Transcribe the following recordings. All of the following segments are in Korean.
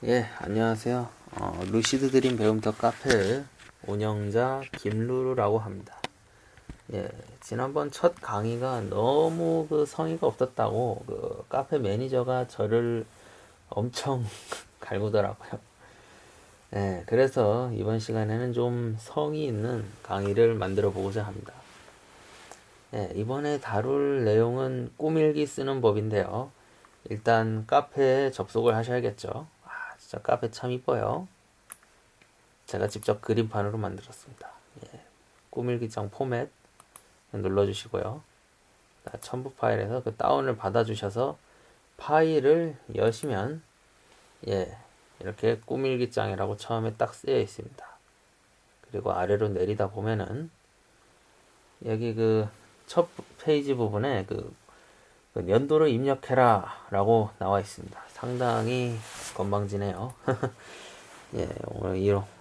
예, 안녕하세요. 루시드 드림 배움터 카페 운영자 김루루라고 합니다. 예, 지난번 첫 강의가 너무 성의가 없었다고 카페 매니저가 저를 엄청 갈구더라고요. 예, 그래서 이번 시간에는 좀 성의 있는 강의를 만들어 보고자 합니다. 예, 이번에 다룰 내용은 꾸밀기 쓰는 법인데요. 일단 카페에 접속을 하셔야겠죠. 진짜 카페 참 이뻐요. 제가 직접 그림판으로 만들었습니다. 예, 꾸밀기장 포맷 눌러주시고요. 첨부 파일에서 다운을 받아주셔서 파일을 여시면 이렇게 꾸밀기장이라고 처음에 딱 쓰여 있습니다. 그리고 아래로 내리다 보면은 여기 첫 페이지 부분에 연도를 입력해라 라고 나와 있습니다. 상당히 건방지네요. 예,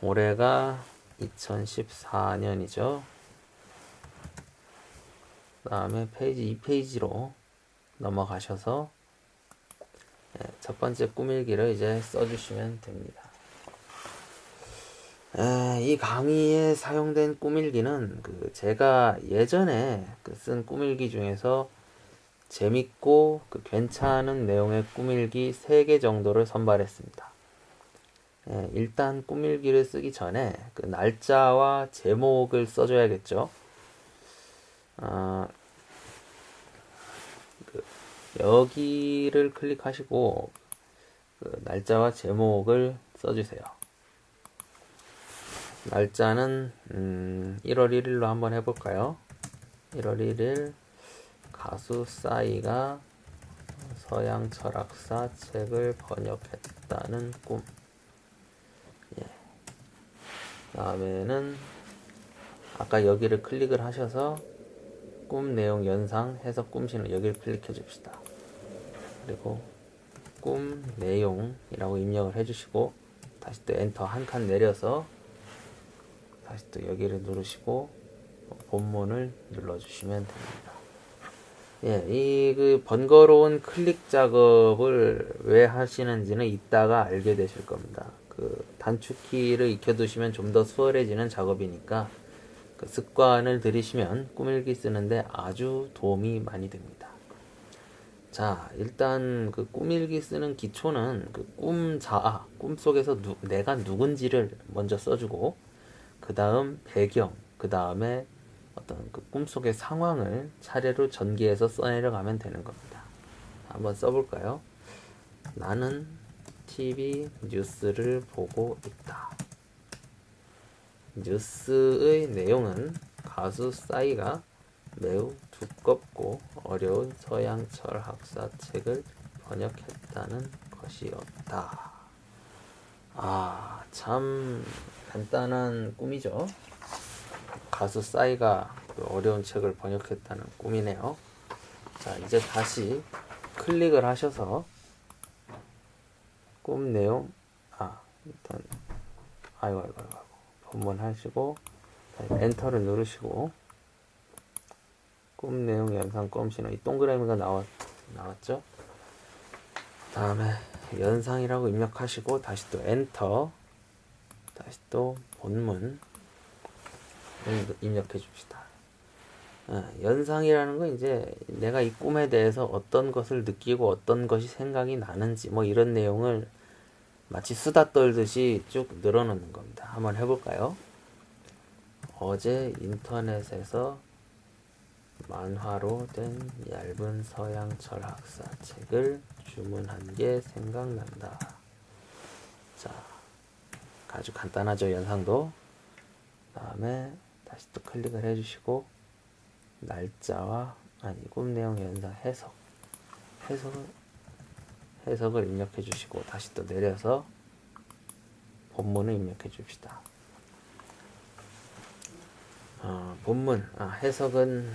올해가 2014년이죠. 그 다음에 페이지 2페이지로 넘어가셔서 첫 번째 꾸밀기를 이제 써주시면 됩니다. 이 강의에 사용된 꾸밀기는 제가 예전에 쓴 꾸밀기 중에서 재밌고 괜찮은 내용의 꾸밀기 3개 정도를 선발했습니다. 일단 꾸밀기를 쓰기 전에 날짜와 제목을 써줘야겠죠. 여기를 클릭하시고 날짜와 제목을 써주세요. 날짜는 1월 1일로 한번 해볼까요? 1월 1일 가수 싸이가 서양 철학사 책을 번역했다는 꿈. 다음에는 아까 여기를 클릭을 하셔서 꿈 내용 연상 해석 꿈 신호 여기를 클릭해 줍시다. 그리고 꿈 내용이라고 입력을 해주시고 다시 또 엔터 한 칸 내려서 다시 또 여기를 누르시고 본문을 눌러주시면 됩니다. 이 번거로운 클릭 작업을 왜 하시는지는 이따가 알게 되실 겁니다. 단축키를 익혀두시면 좀 더 수월해지는 작업이니까 습관을 들이시면 꾸밀기 쓰는데 아주 도움이 많이 됩니다. 자, 일단 꾸밀기 쓰는 기초는 꿈속에서 내가 누군지를 먼저 써주고 그 다음 배경, 그 다음에 어떤 꿈속의 상황을 차례로 전개해서 써내려가면 되는 겁니다. 한번 써볼까요? 나는 TV 뉴스를 보고 있다. 뉴스의 내용은 가수 싸이가 매우 두껍고 어려운 서양 철학사 책을 번역했다는 것이었다. 참 간단한 꿈이죠. 가수 싸이가 어려운 책을 번역했다는 꿈이네요. 자, 이제 다시 클릭을 하셔서 꿈 내용 일단 아이고 본문 하시고 엔터를 누르시고 꿈 내용 연상 꿈 신호 이 동그라미가 나왔죠. 다음에 연상이라고 입력하시고 다시 또 엔터 다시 또 본문 입력해 줍시다. 연상이라는 건 이제 내가 이 꿈에 대해서 어떤 것을 느끼고 어떤 것이 생각이 나는지 이런 내용을 마치 수다 떨듯이 쭉 늘어놓는 겁니다. 한번 해볼까요? 어제 인터넷에서 만화로 된 얇은 서양 철학사 책을 주문한 게 생각난다. 자, 아주 간단하죠, 연상도. 다음에 다시 또 클릭을 해주시고 날짜와 꿈 내용 연상 해석을 입력해 주시고 다시 또 내려서 본문을 입력해 줍시다. 본문 해석은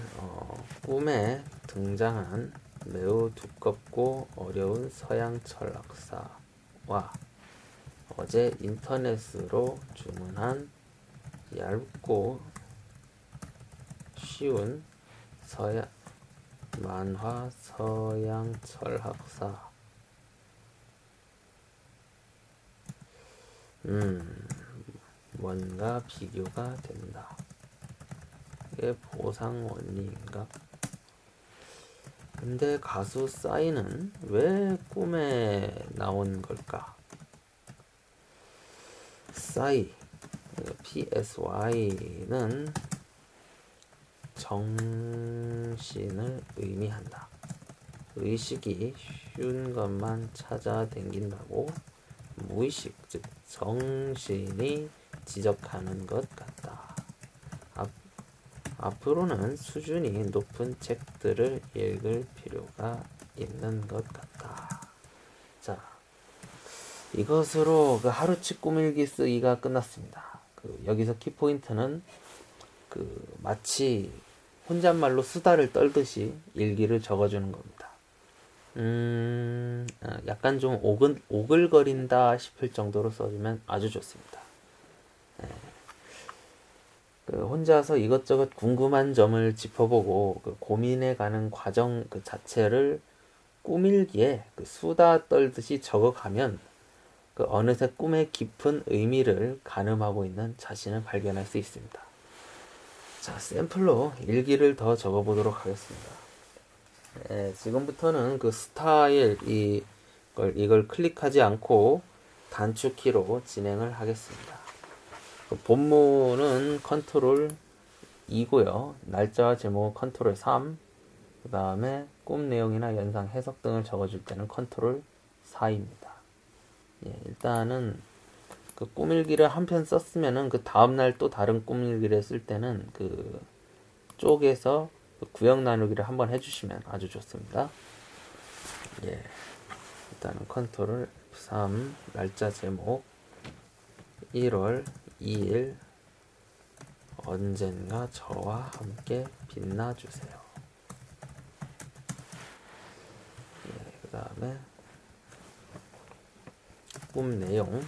꿈에 등장한 매우 두껍고 어려운 서양 철학사와 어제 인터넷으로 주문한 얇고 쉬운 만화 서양 철학사 뭔가 비교가 된다. 이게 보상 원리인가? 근데 가수 싸이는 왜 꿈에 나온 걸까? 싸이, PSY는 정신을 의미한다. 의식이 쉬운 것만 찾아댕긴다고 무의식, 즉 정신이 지적하는 것 같다. 앞으로는 수준이 높은 책들을 읽을 필요가 있는 것 같다. 자, 이것으로 그 하루치 꿈일기 쓰기가 끝났습니다. 여기서 키포인트는 마치 혼잣말로 수다를 떨듯이 일기를 적어주는 겁니다. 약간 좀 오글거린다 싶을 정도로 써주면 아주 좋습니다. 혼자서 이것저것 궁금한 점을 짚어보고 고민해가는 과정 자체를 꿈일기에 수다 떨듯이 적어가면 어느새 꿈의 깊은 의미를 가늠하고 있는 자신을 발견할 수 있습니다. 자, 샘플로 일기를 더 적어보도록 하겠습니다. 지금부터는 스타일 이걸 클릭하지 않고 단축키로 진행을 하겠습니다. 본문은 컨트롤 2고요. 날짜와 제목은 컨트롤 3. 그 다음에 꿈 내용이나 연상 해석 등을 적어줄 때는 컨트롤 4입니다. 일단은 꿈일기를 한 편 썼으면은 다음날 또 다른 꿈일기를 쓸 때는 쪽에서 구역 나누기를 한번 해주시면 아주 좋습니다. 일단은 컨트롤 3, 날짜 제목 1월 2일 언젠가 저와 함께 빛나주세요. 그 다음에 꿈 내용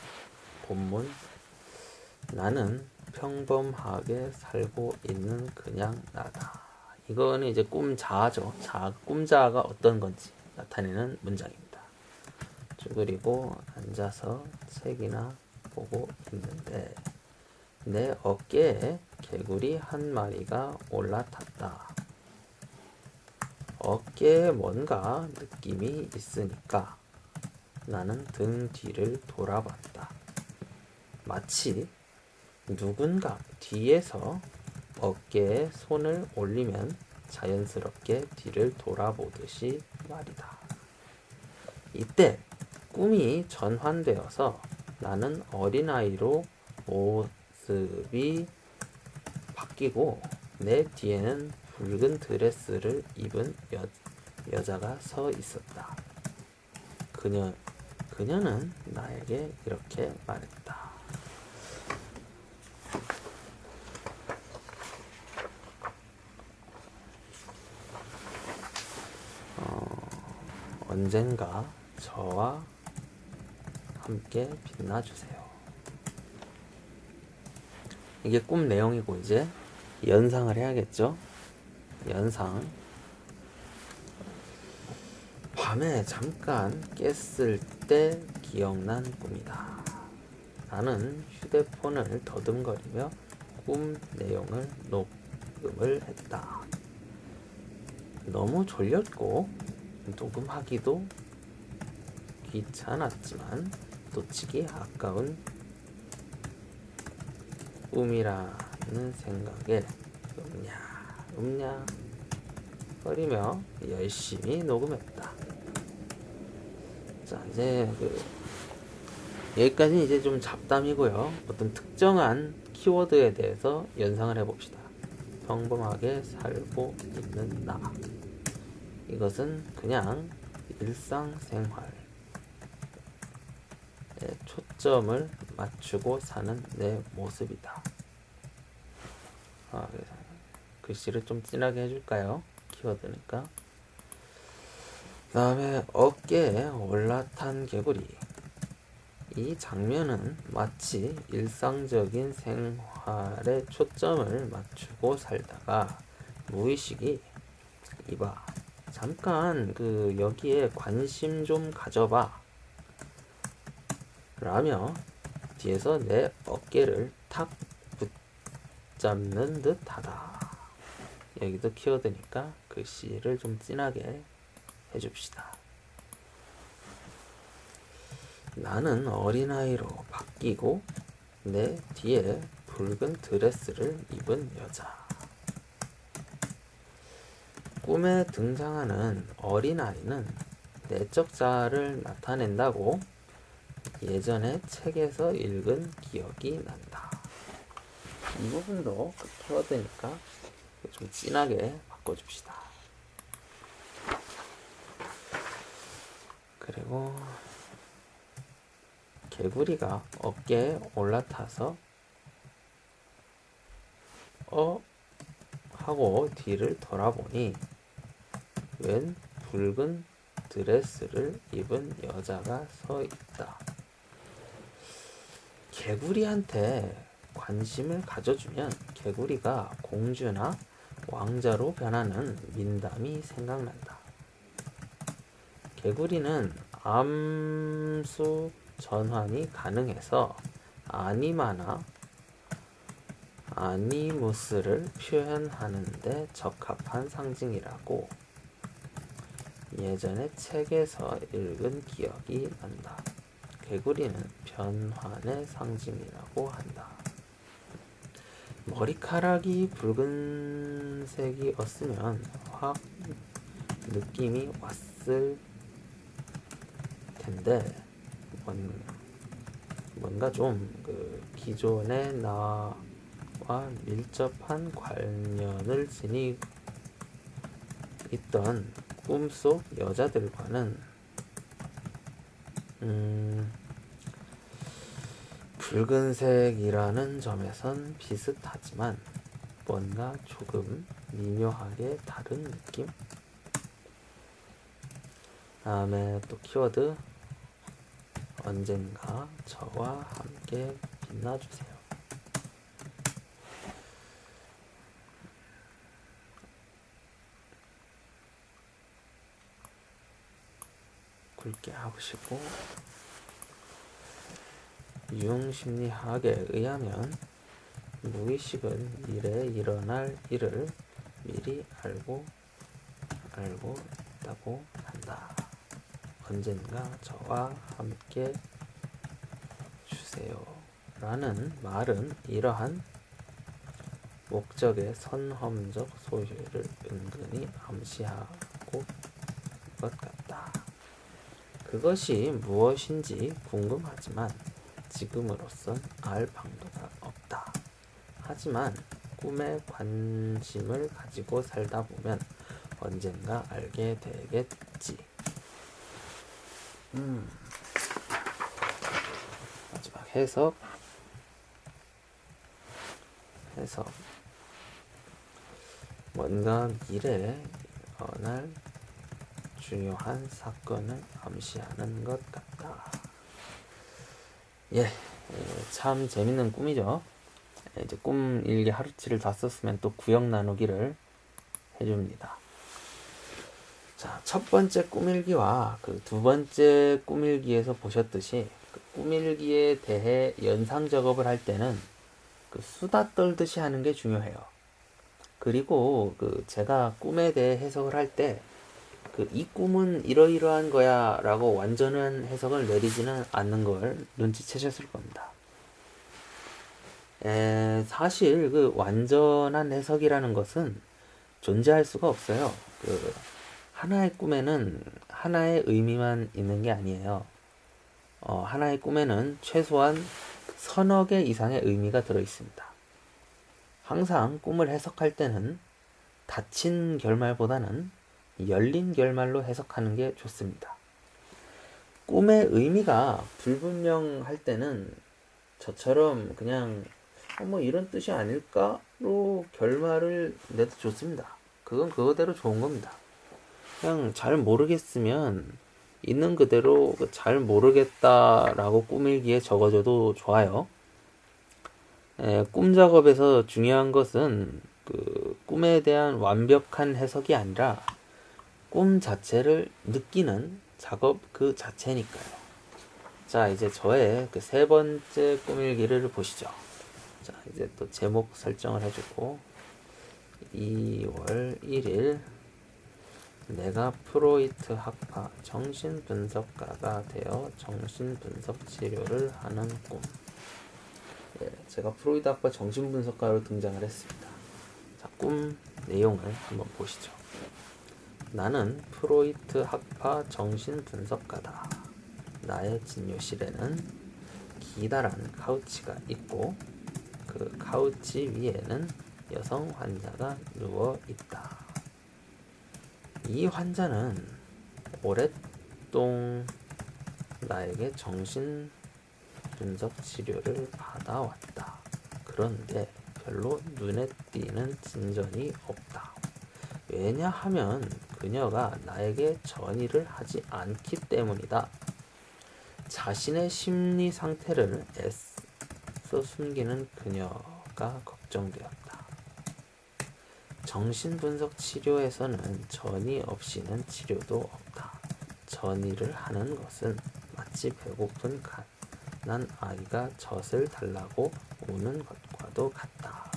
본문 나는 평범하게 살고 있는 그냥 나다. 이거는 이제 꿈자아죠. 꿈자아가 어떤 건지 나타내는 문장입니다. 그리고 앉아서 책이나 보고 있는데 내 어깨에 개구리 한 마리가 올라탔다. 어깨에 뭔가 느낌이 있으니까 나는 등 뒤를 돌아봤다. 마치 누군가 뒤에서 어깨에 손을 올리면 자연스럽게 뒤를 돌아보듯이 말이다. 이때 꿈이 전환되어서 나는 어린아이로 모습이 바뀌고 내 뒤에는 붉은 드레스를 입은 여자가 서 있었다. 그녀는 나에게 이렇게 말했다. 언젠가 저와 함께 빛나주세요. 이게 꿈 내용이고 이제 연상을 해야겠죠? 연상. 밤에 잠깐 깼을 때 기억난 꿈이다. 나는 휴대폰을 더듬거리며 꿈 내용을 녹음을 했다. 너무 졸렸고 녹음하기도 귀찮았지만 놓치기 아까운 꿈이라는 생각에 음냐 거리며 열심히 녹음했다. 자, 이제 여기까지는 이제 좀 잡담이고요. 어떤 특정한 키워드에 대해서 연상을 해봅시다. 평범하게 살고 있는 나. 이것은 그냥 일상생활에 초점을 맞추고 사는 내 모습이다. 글씨를 좀 진하게 해줄까요? 키워드니까. 그 다음에 어깨에 올라탄 개구리. 이 장면은 마치 일상적인 생활에 초점을 맞추고 살다가 무의식이 이봐 잠깐 여기에 관심 좀 가져봐 라며 뒤에서 내 어깨를 탁 붙잡는 듯 하다. 여기도 키워드니까 글씨를 좀 진하게 해줍시다. 나는 어린아이로 바뀌고 내 뒤에 붉은 드레스를 입은 여자. 꿈에 등장하는 어린아이는 내적 자아를 나타낸다고 예전에 책에서 읽은 기억이 난다. 이 부분도 키워드니까 좀 진하게 바꿔줍시다. 그리고 개구리가 어깨에 올라타서 하고 뒤를 돌아보니 웬 붉은 드레스를 입은 여자가 서 있다. 개구리한테 관심을 가져주면 개구리가 공주나 왕자로 변하는 민담이 생각난다. 개구리는 암수 전환이 가능해서 아니마나 아니무스를 표현하는데 적합한 상징이라고 예전에 책에서 읽은 기억이 난다. 개구리는 변환의 상징이라고 한다. 머리카락이 붉은색이었으면 확 느낌이 왔을 텐데 뭔가 좀 기존의 나와 밀접한 관련을 지니고 있던 꿈속 여자들과는 붉은색이라는 점에선 비슷하지만 뭔가 조금 미묘하게 다른 느낌? 다음에 또 키워드 언젠가 저와 함께 빛나주세요. 굵게 하시고 유흥심리학에 의하면 무의식은 미래에 일어날 일을 미리 알고 있다고 한다. 언젠가 저와 함께 주세요 라는 말은 이러한 목적의 선험적 소유를 은근히 암시하고 것 같다. 그것이 무엇인지 궁금하지만 지금으로선 알 방도가 없다. 하지만 꿈에 관심을 가지고 살다 보면 언젠가 알게 되겠지. 마지막 해석. 뭔가 미래에 일어날 중요한 사건을 암시하는 것 같다. 참 재밌는 꿈이죠. 이제 꿈 일기 하루치를 다 썼으면 또 구역 나누기를 해줍니다. 자, 첫 번째 꿈일기와 그 두 번째 꿈일기에서 보셨듯이 그 꿈일기에 대해 연상 작업을 할 때는 그 수다 떨듯이 하는 게 중요해요. 그리고 그 제가 꿈에 대해 해석을 할 때 그 이 꿈은 이러이러한 거야 라고 완전한 해석을 내리지는 않는 걸 눈치채셨을 겁니다. 사실 그 완전한 해석이라는 것은 존재할 수가 없어요. 그 하나의 꿈에는 하나의 의미만 있는 게 아니에요. 하나의 꿈에는 최소한 서너 개 이상의 의미가 들어 있습니다. 항상 꿈을 해석할 때는 닫힌 결말보다는 열린 결말로 해석하는 게 좋습니다. 꿈의 의미가 불분명할 때는 저처럼 그냥 뭐 이런 뜻이 아닐까로 결말을 내도 좋습니다. 그건 그거대로 좋은 겁니다. 그냥 잘 모르겠으면 있는 그대로 잘 모르겠다라고 꿈일기에 적어줘도 좋아요. 꿈 작업에서 중요한 것은 그 꿈에 대한 완벽한 해석이 아니라 꿈 자체를 느끼는 작업 그 자체니까요. 자, 이제 저의 그 세 번째 꾸밀기를 보시죠. 자, 이제 또 제목 설정을 해주고 2월 1일 내가 프로이트 학파 정신분석가가 되어 정신분석 치료를 하는 꿈. 예, 제가 프로이트 학파 정신분석가로 등장을 했습니다. 자, 꿈 내용을 한번 보시죠. 나는 프로이트 학파 정신분석가다. 나의 진료실에는 기다란 카우치가 있고 그 카우치 위에는 여성 환자가 누워 있다. 이 환자는 오랫동안 나에게 정신 분석 치료를 받아왔다. 그런데 별로 눈에 띄는 진전이 없다. 왜냐하면 그녀가 나에게 전의를 하지 않기 때문이다. 자신의 심리 상태를 애써 숨기는 그녀가 걱정되었다. 정신분석 치료에서는 전의 없이는 치료도 없다. 전의를 하는 것은 마치 배고픈 갓난 아이가 젖을 달라고 우는 것과도 같다.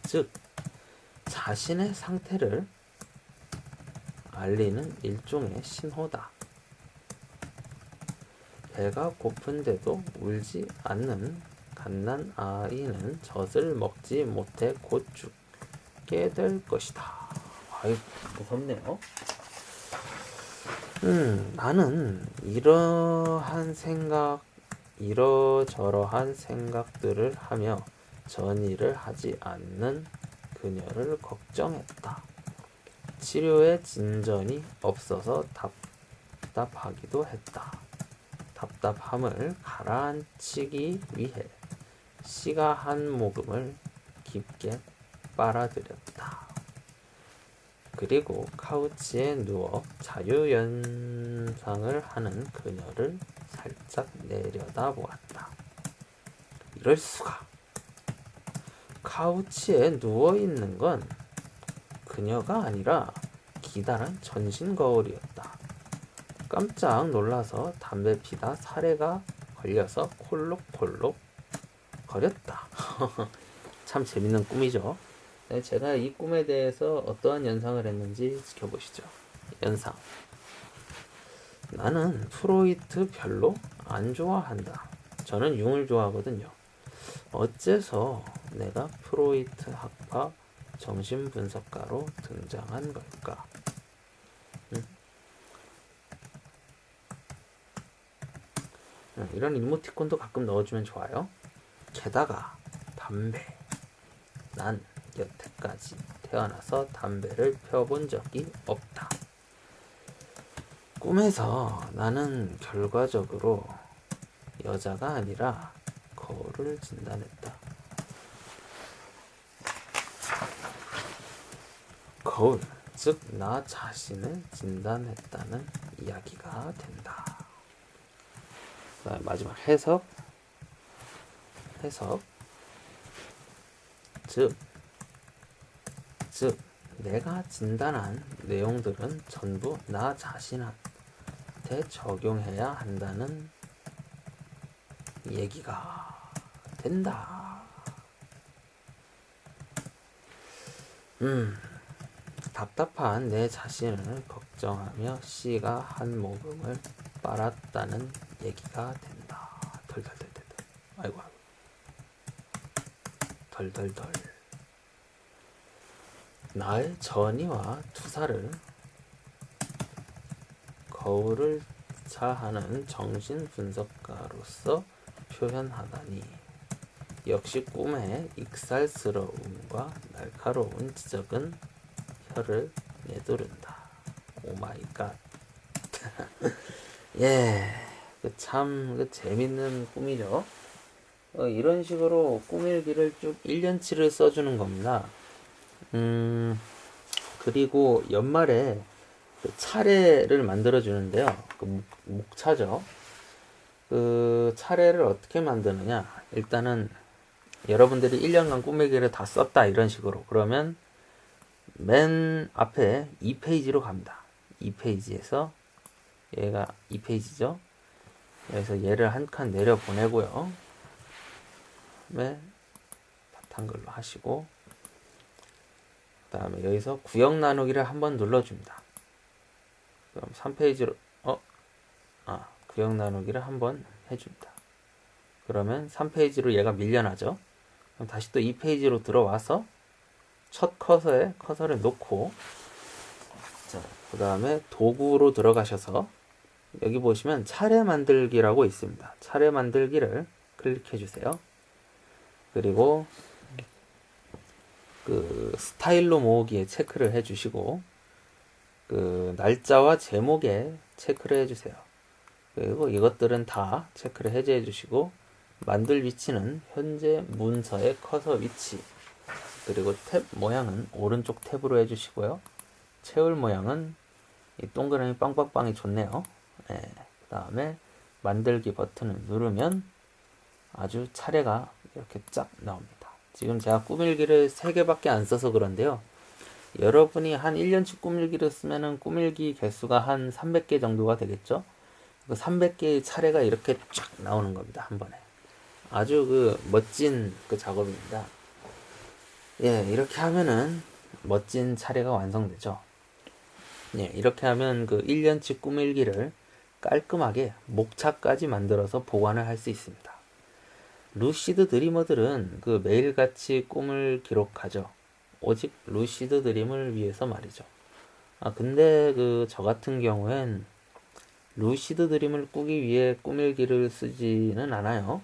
즉, 자신의 상태를 알리는 일종의 신호다. 배가 고픈데도 울지 않는 갓난 아이는 젖을 먹지 못해 곧 죽게 될 것이다. 아이, 무섭네요. 나는 이러저러한 생각들을 하며 전의를 하지 않는 그녀를 걱정했다. 치료에 진전이 없어서 답답하기도 했다. 답답함을 가라앉히기 위해 시가 한 모금을 깊게 빨아들였다. 그리고 카우치에 누워 자유연상을 하는 그녀를 살짝 내려다보았다. 이럴 수가. 카우치에 누워있는 건 그녀가 아니라 기다란 전신 거울이었다. 깜짝 놀라서 담배 피다 사례가 걸려서 콜록콜록 거렸다. 참 재밌는 꿈이죠. 네, 제가 이 꿈에 대해서 어떠한 연상을 했는지 지켜보시죠. 연상. 나는 프로이트 별로 안 좋아한다. 저는 융을 좋아하거든요. 어째서 내가 프로이트 학파 정신분석가로 등장한 걸까? 이런 이모티콘도 가끔 넣어주면 좋아요. 게다가 담배. 난 여태까지 태어나서 담배를 펴본 적이 없다. 꿈에서 나는 결과적으로 여자가 아니라 거울을 진단했다. 거울, 즉 나 자신을 진단했다는 이야기가 된다. 마지막 해석. 즉 내가 진단한 내용들은 전부 나 자신한테 적용해야 한다는 얘기가 된다. 답답한 내 자신을 걱정하며 씨가 한 모금을 빨았다는 얘기가 된다. 덜덜덜덜. 아이고. 덜덜덜. 나의 전의와 투사를 거울을 자하는 정신분석가로서 표현하다니 역시 꿈의 익살스러움과 날카로운 지적은 혀를 내두른다. 오마이갓. 예, 참 재밌는 꿈이죠. 이런 식으로 꿈일기를 쭉 1년치를 써주는 겁니다. 그리고 연말에 그 차례를 만들어 주는데요. 그 목차죠. 그 차례를 어떻게 만드느냐? 일단은 여러분들이 1년간 꿈일기를 다 썼다 이런 식으로. 그러면 맨 앞에 2페이지로 갑니다. 2페이지에서 얘가 2페이지죠. 그래서 얘를 한 칸 내려 보내고요. 그다음에 바탕글로 하시고, 그다음에 여기서 구역 나누기를 한번 눌러줍니다. 그럼 3페이지로 구역 나누기를 한번 해줍니다. 그러면 3페이지로 얘가 밀려나죠. 그럼 다시 또 2페이지로 들어와서 첫 커서에 커서를 놓고, 자, 그 다음에 도구로 들어가셔서 여기 보시면 차례 만들기라고 있습니다. 차례 만들기를 클릭해 주세요. 그리고 그 스타일로 모으기에 체크를 해 주시고, 그 날짜와 제목에 체크를 해 주세요. 그리고 이것들은 다 체크를 해제해 주시고, 만들 위치는 현재 문서의 커서 위치, 그리고 탭 모양은 오른쪽 탭으로 해주시고요. 채울 모양은 이 동그라미 빵빵빵이 좋네요. 네. 그 다음에 만들기 버튼을 누르면 아주 차례가 이렇게 쫙 나옵니다. 지금 제가 꾸밀기를 3개밖에 안 써서 그런데요. 여러분이 한 1년치 꾸밀기를 쓰면은 꾸밀기 개수가 한 300개 정도가 되겠죠? 그 300개의 차례가 이렇게 쫙 나오는 겁니다. 한 번에. 아주 그 멋진 그 작업입니다. 예, 이렇게 하면은 멋진 차례가 완성되죠. 예, 이렇게 하면 그 1년치 꾸밀기를 깔끔하게 목차까지 만들어서 보관을 할 수 있습니다. 루시드 드리머들은 그 매일같이 꿈을 기록하죠. 오직 루시드 드림을 위해서 말이죠. 근데 그 저 같은 경우엔 루시드 드림을 꾸기 위해 꾸밀기를 쓰지는 않아요.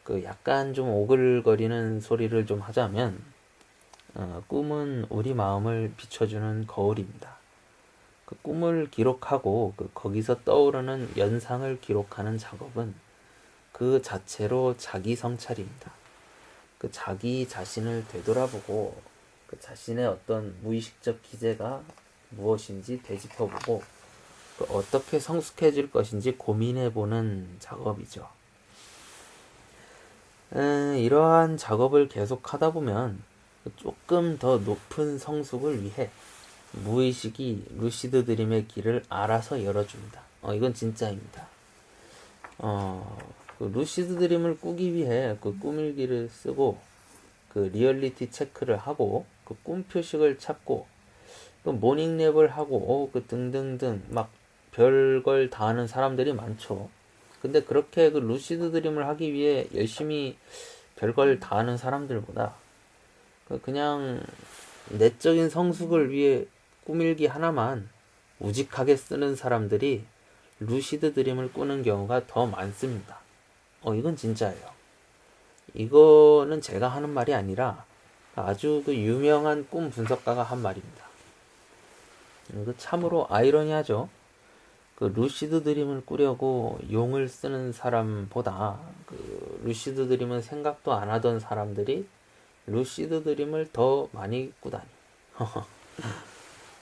그 약간 좀 오글거리는 소리를 좀 하자면, 꿈은 우리 마음을 비춰주는 거울입니다. 그 꿈을 기록하고 거기서 떠오르는 연상을 기록하는 작업은 그 자체로 자기 성찰입니다. 그 자기 자신을 되돌아보고 그 자신의 어떤 무의식적 기제가 무엇인지 되짚어보고 어떻게 성숙해질 것인지 고민해보는 작업이죠. 이러한 작업을 계속 하다 보면 조금 더 높은 성숙을 위해 무의식이 루시드 드림의 길을 알아서 열어줍니다. 이건 진짜입니다. 그 루시드 드림을 꾸기 위해 그 꾸밀기를 쓰고 그 리얼리티 체크를 하고 그 꿈 표식을 찾고 그 모닝랩을 하고 그 등등등 막 별걸 다 하는 사람들이 많죠. 근데 그렇게 그 루시드 드림을 하기 위해 열심히 별걸 다 하는 사람들보다 그냥 내적인 성숙을 위해 꾸밀기 하나만 우직하게 쓰는 사람들이 루시드 드림을 꾸는 경우가 더 많습니다. 이건 진짜예요. 이거는 제가 하는 말이 아니라 아주 그 유명한 꿈 분석가가 한 말입니다. 그 참으로 아이러니하죠. 그 루시드 드림을 꾸려고 용을 쓰는 사람보다 그 루시드 드림은 생각도 안 하던 사람들이 루시드 드림을 더 많이 꾸다니.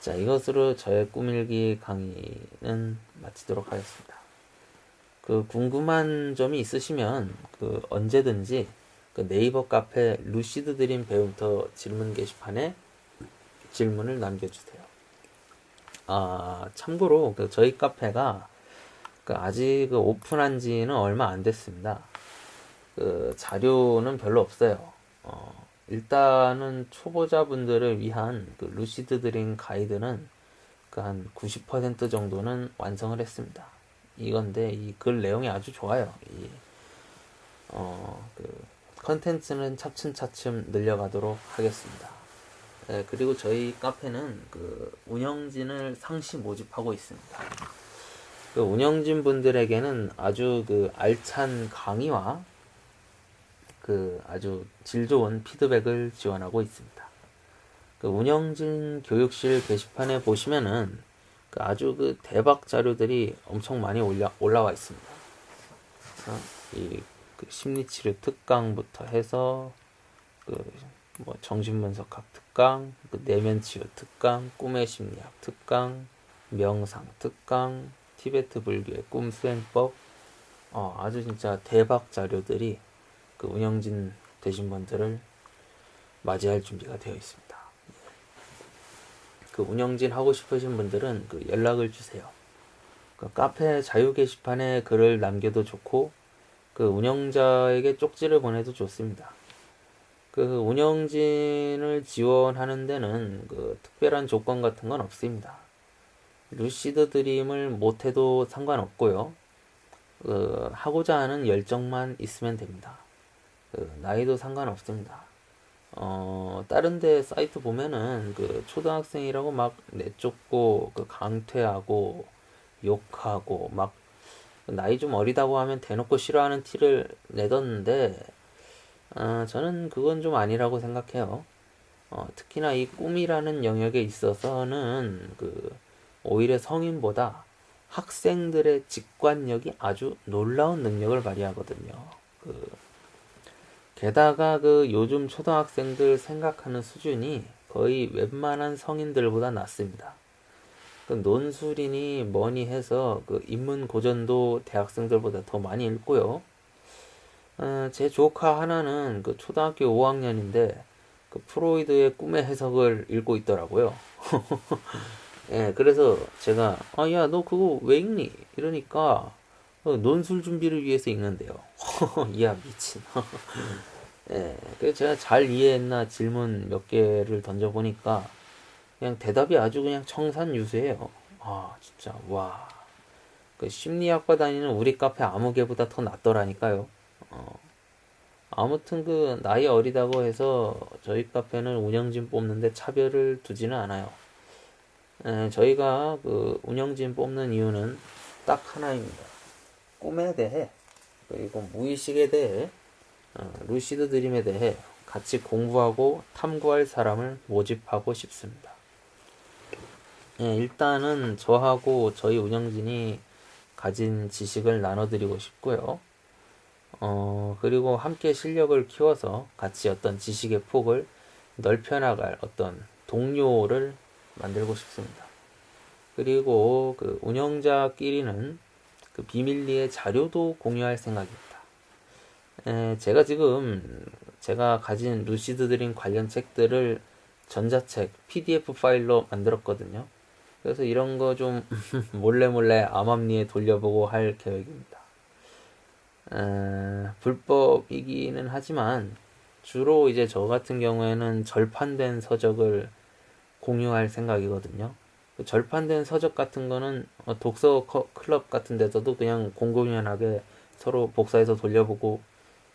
자, 이것으로 저의 꾸밀기 강의는 마치도록 하겠습니다. 그 궁금한 점이 있으시면 그 언제든지 그 네이버 카페 루시드 드림 배움터 질문 게시판에 질문을 남겨주세요. 참고로 그 저희 카페가 그 아직 그 오픈한 지는 얼마 안 됐습니다. 그 자료는 별로 없어요. 일단은 초보자분들을 위한 그 루시드 드림 가이드는 그 한 90% 정도는 완성을 했습니다. 이건데 이 글 내용이 아주 좋아요. 그 컨텐츠는 차츰차츰 늘려가도록 하겠습니다. 네, 그리고 저희 카페는 그 운영진을 상시 모집하고 있습니다. 그 운영진 분들에게는 아주 그 알찬 강의와 그 아주 질 좋은 피드백을 지원하고 있습니다. 그 운영진 교육실 게시판에 보시면은 그 아주 그 대박 자료들이 엄청 많이 올라와 있습니다. 이 그 심리치료 특강부터 해서 그 뭐 정신분석학 특강, 그 내면치유 특강, 꿈의 심리학 특강, 명상 특강, 티베트 불교의 꿈 수행법, 아주 진짜 대박 자료들이 그 운영진 되신 분들을 맞이할 준비가 되어 있습니다. 그 운영진 하고 싶으신 분들은 그 연락을 주세요. 그 카페 자유 게시판에 글을 남겨도 좋고 그 운영자에게 쪽지를 보내도 좋습니다. 그 운영진을 지원하는 데는 그 특별한 조건 같은 건 없습니다. 루시드 드림을 못해도 상관없고요. 그 하고자 하는 열정만 있으면 됩니다. 그 나이도 상관없습니다. 다른 데 사이트 보면은 그 초등학생이라고 막 내쫓고 그 강퇴하고 욕하고 막 나이 좀 어리다고 하면 대놓고 싫어하는 티를 내던데 저는 그건 좀 아니라고 생각해요. 특히나 이 꿈이라는 영역에 있어서는 그 오히려 성인보다 학생들의 직관력이 아주 놀라운 능력을 발휘하거든요. 게다가 그 요즘 초등학생들 생각하는 수준이 거의 웬만한 성인들보다 낮습니다. 그 논술이니 뭐니 해서 그 인문 고전도 대학생들보다 더 많이 읽고요. 제 조카 하나는 그 초등학교 5학년인데 그 프로이드의 꿈의 해석을 읽고 있더라고요. 예, 그래서 제가 야, 너 그거 왜 읽니? 이러니까 논술 준비를 위해서 읽는데요. 이야 미친. 예, 그래서 제가 잘 이해했나 질문 몇 개를 던져보니까 그냥 대답이 아주 그냥 청산유수예요. 진짜 와. 그 심리학과 다니는 우리 카페 아무 개보다 더 낫더라니까요. 아무튼 그 나이 어리다고 해서 저희 카페는 운영진 뽑는데 차별을 두지는 않아요. 저희가 그 운영진 뽑는 이유는 딱 하나입니다. 꿈에 대해 그리고 무의식에 대해 루시드 드림에 대해 같이 공부하고 탐구할 사람을 모집하고 싶습니다. 일단은 저하고 저희 운영진이 가진 지식을 나눠드리고 싶고요. 그리고 함께 실력을 키워서 같이 어떤 지식의 폭을 넓혀나갈 어떤 동료를 만들고 싶습니다. 그리고 그 운영자끼리는 그 비밀리에 자료도 공유할 생각입니다. 제가 지금 제가 가진 루시드 드림 관련 책들을 전자책, PDF 파일로 만들었거든요. 그래서 이런 거 좀 몰래 암암리에 돌려보고 할 계획입니다. 불법이기는 하지만 주로 이제 저 같은 경우에는 절판된 서적을 공유할 생각이거든요. 그 절판된 서적 같은 거는 독서 클럽 같은 데서도 그냥 공공연하게 서로 복사해서 돌려보고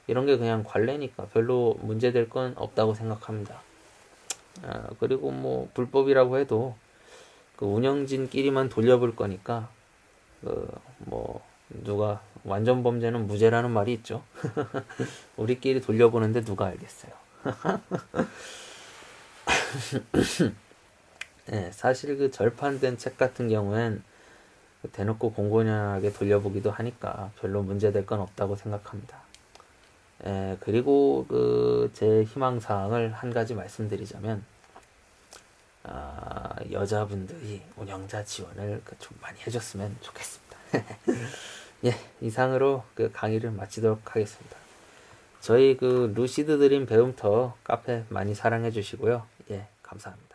이런 게 그냥 관례니까 별로 문제될 건 없다고 생각합니다. 그리고 뭐 불법이라고 해도 그 운영진끼리만 돌려볼 거니까 뭐 누가 완전 범죄는 무죄라는 말이 있죠. 우리끼리 돌려보는데 누가 알겠어요. 네, 사실 그 절판된 책 같은 경우엔 대놓고 공공연하게 돌려보기도 하니까 별로 문제될 건 없다고 생각합니다. 그리고 그 제 희망사항을 한 가지 말씀드리자면 여자분들이 운영자 지원을 좀 많이 해줬으면 좋겠습니다. 예, 이상으로 그 강의를 마치도록 하겠습니다. 저희 그 루시드 드림 배움터 카페 많이 사랑해 주시고요. 예, 감사합니다.